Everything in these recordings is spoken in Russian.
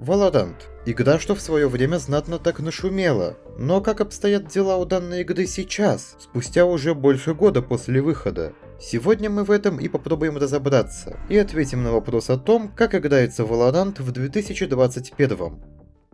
Valorant. Игра, что в свое время знатно так нашумела. Но как обстоят дела у данной игры сейчас, спустя уже больше года после выхода? Сегодня мы в этом и попробуем разобраться, и ответим на вопрос о том, как играется Valorant в 2021.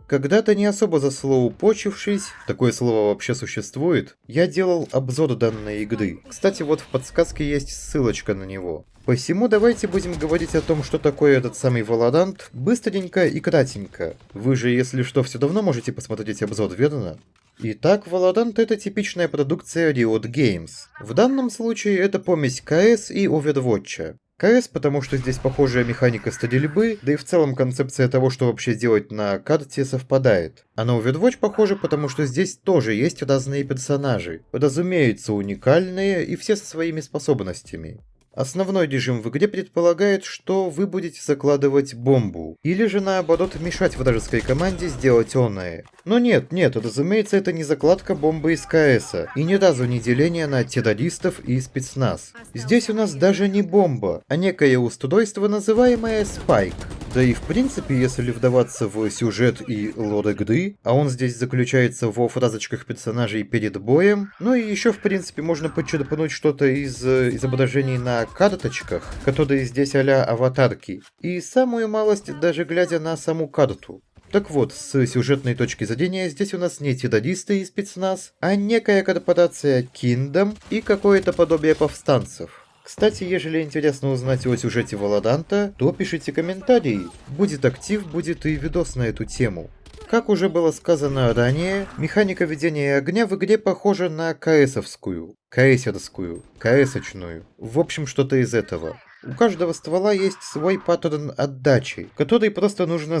Когда-то не особо заслоупочившись, такое слово вообще существует, я делал обзор данной игры. Кстати, вот в подсказке есть ссылочка на него. Посему давайте будем говорить о том, что такое этот самый Valorant, быстренько и кратенько. Вы же, если что, все давно можете посмотреть обзор, верно? Итак, Valorant — это типичная продукция Riot Games. В данном случае это помесь CS и Overwatch. CS, потому что здесь похожая механика стрельбы, да и в целом концепция того, что вообще делать на карте, совпадает. А на Overwatch похоже, потому что здесь тоже есть разные персонажи, разумеется, уникальные и все со своими способностями. Основной режим в игре предполагает, что вы будете закладывать бомбу, или же наоборот мешать вражеской команде сделать оное. Но нет, разумеется, это не закладка бомбы из КСа, и ни разу не деление на террористов и спецназ. Здесь у нас даже не бомба, а некое устройство, называемое Spike. Да и в принципе, если вдаваться в сюжет и лор игры, а он здесь заключается во фразочках персонажей перед боем, ну и еще в принципе можно подчерпнуть что-то из изображений на карточках, которые здесь а-ля аватарки, и самую малость даже глядя на саму карту. Так вот, с сюжетной точки зрения, здесь у нас не террористы и спецназ, а некая корпорация Kingdom и какое-то подобие повстанцев. Кстати, ежели интересно узнать о сюжете Valorant, то пишите комментарии. Будет актив, будет и видос на эту тему. Как уже было сказано ранее, механика ведения огня в игре похожа на КСовскую, КСерскую, КСочную. В общем, что-то из этого. У каждого ствола есть свой паттерн отдачи, который просто нужно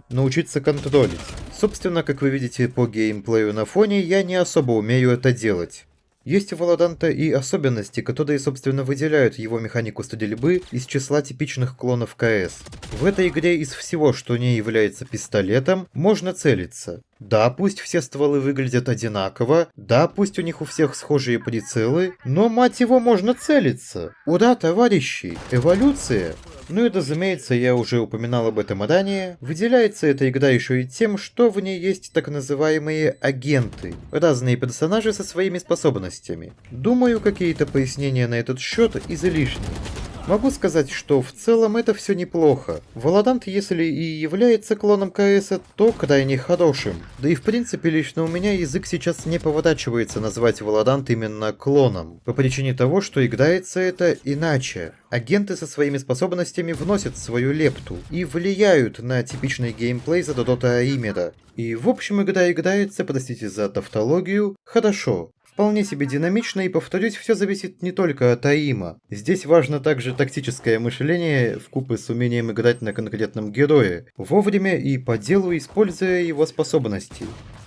научиться контролить. Собственно, как вы видите по геймплею на фоне, я не особо умею это делать. Есть у Valorant и особенности, которые, собственно, выделяют его механику стрельбы из числа типичных клонов КС. В этой игре из всего, что не является пистолетом, можно целиться. Да, пусть все стволы выглядят одинаково, да, пусть у них у всех схожие прицелы, но, мать его, можно целиться. Ура, товарищи! Эволюция! Ну и, разумеется, я уже упоминал об этом ранее, выделяется эта игра еще и тем, что в ней есть так называемые агенты, разные персонажи со своими способностями. Думаю, какие-то пояснения на этот счет излишни. Могу сказать, что в целом это все неплохо. Valorant, если и является клоном КСа, то крайне хорошим. Да и в принципе лично у меня язык сейчас не поворачивается назвать Valorant именно клоном. По причине того, что играется это иначе. Агенты со своими способностями вносят свою лепту и влияют на типичный геймплей Dota Аимера. И в общем игра играется, простите за тавтологию, хорошо. Вполне себе динамично, и, повторюсь, все зависит не только от аима. Здесь важно также тактическое мышление вкупе с умением играть на конкретном герое, вовремя и по делу используя его способности.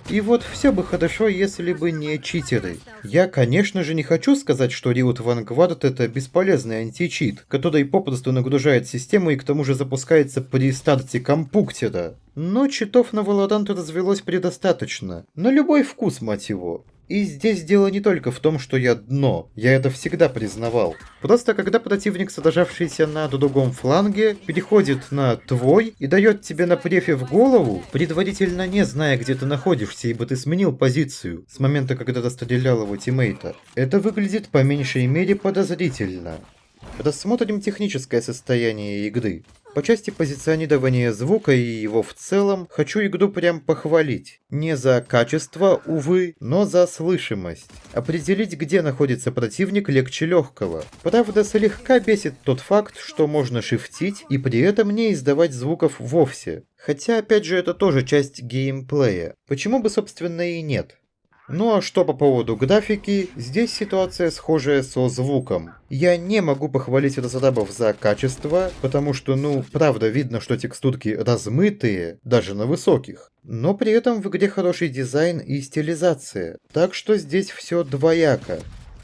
И вот все бы хорошо, если бы не читеры. Я, конечно же, не хочу сказать, что Riot Vanguard это бесполезный античит, который попросту нагружает систему и к тому же запускается при старте компьютера. Но читов на Valorant развелось предостаточно. На любой вкус, мать его. И здесь дело не только в том, что я дно, я это всегда признавал. Просто когда противник, содержавшийся на другом фланге, переходит на твой и дает тебе на префе в голову, предварительно не зная, где ты находишься, ибо ты сменил позицию с момента, когда расстрелял его тиммейта, это выглядит по меньшей мере подозрительно. Рассмотрим техническое состояние игры. По части позиционирования звука и его в целом, хочу игру прям похвалить. Не за качество, увы, но за слышимость. Определить, где находится противник, легче легкого. Правда, слегка бесит тот факт, что можно шифтить и при этом не издавать звуков вовсе. Хотя, опять же, это тоже часть геймплея. Почему бы, собственно, и нет? Ну а что по поводу графики, здесь ситуация схожая со звуком. Я не могу похвалить разрабов за качество, потому что, правда видно, что текстурки размытые, даже на высоких. Но при этом в игре хороший дизайн и стилизация, так что здесь все двояко.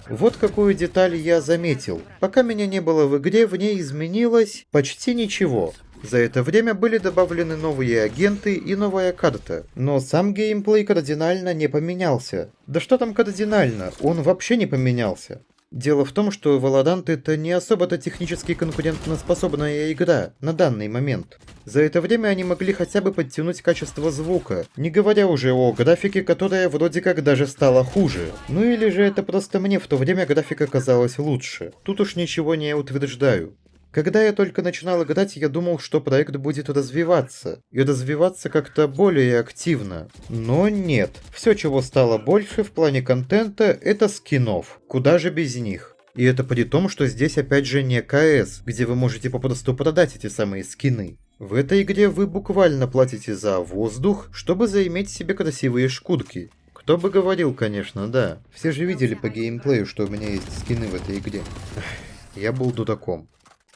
Вот какую деталь я заметил. Пока меня не было в игре, в ней изменилось почти ничего. За это время были добавлены новые агенты и новая карта, но сам геймплей кардинально не поменялся. Да что там кардинально, он вообще не поменялся. Дело в том, что Valorant это не особо-то технически конкурентоспособная игра на данный момент. За это время они могли хотя бы подтянуть качество звука, не говоря уже о графике, которая вроде как даже стала хуже. Ну или же это просто мне в то время графика казалась лучше. Тут уж ничего не утверждаю. Когда я только начинал играть, я думал, что проект будет развиваться. И развиваться как-то более активно. Но нет. Все, чего стало больше в плане контента, это скинов. Куда же без них? И это при том, что здесь опять же не КС, где вы можете попросту продать эти самые скины. В этой игре вы буквально платите за воздух, чтобы заиметь себе красивые шкурки. Кто бы говорил, конечно, да. Все же видели по геймплею, что у меня есть скины в этой игре. Я был дудаком.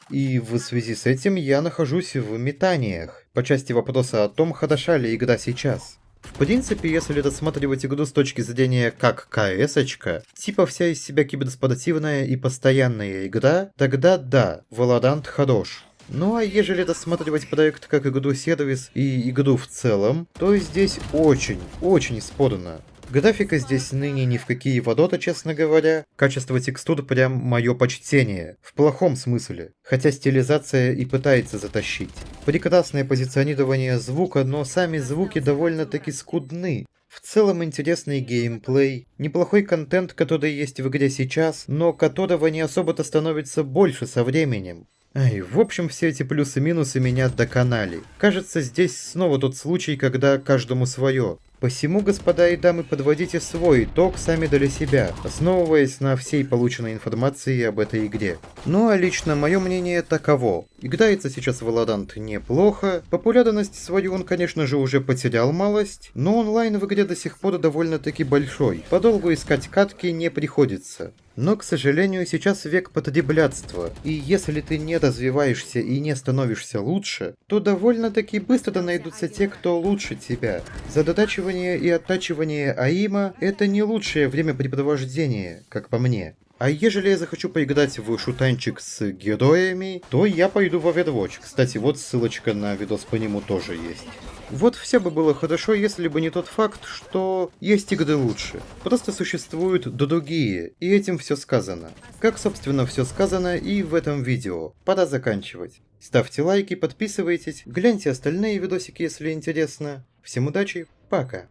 И в связи с этим я нахожусь в метаниях по части вопроса о том, хороша ли игра сейчас. В принципе, если рассматривать игру с точки зрения как КС-очка, типа вся из себя киберспортивная и постоянная игра, тогда да, Valorant хорош. Ну а ежели рассматривать проект как игру-сервис и игру в целом, то здесь очень спорно. Графика здесь ныне ни в какие ворота, честно говоря. Качество текстур прям мое почтение. В плохом смысле. Хотя стилизация и пытается затащить. Прекрасное позиционирование звука, но сами звуки довольно-таки скудны. В целом интересный геймплей, неплохой контент, который есть в игре сейчас, но которого не особо-то становится больше со временем. Ай, в общем, все эти плюсы-минусы меня доконали. Кажется, здесь снова тот случай, когда каждому свое. Посему, господа и дамы, подводите свой итог сами для себя, основываясь на всей полученной информации об этой игре. Ну а лично мое мнение таково. Играется сейчас Valorant неплохо, популярность свою он, конечно же, уже потерял малость, но онлайн в игре до сих пор довольно-таки большой, подолгу искать катки не приходится. Но, к сожалению, сейчас век потреблятства, и если ты не развиваешься и не становишься лучше, то довольно-таки быстро найдутся те, кто лучше тебя. Задачивание и оттачивание АИМа – это не лучшее времяпрепровождение, как по мне. А ежели я захочу поиграть в шутанчик с героями, то я пойду в Overwatch. Кстати, вот ссылочка на видос по нему тоже есть. Вот все бы было хорошо, если бы не тот факт, что есть игры лучше. Просто существуют другие, и этим все сказано. Как, собственно, все сказано и в этом видео. Пора заканчивать. Ставьте лайки, подписывайтесь, гляньте остальные видосики, если интересно. Всем удачи, пока.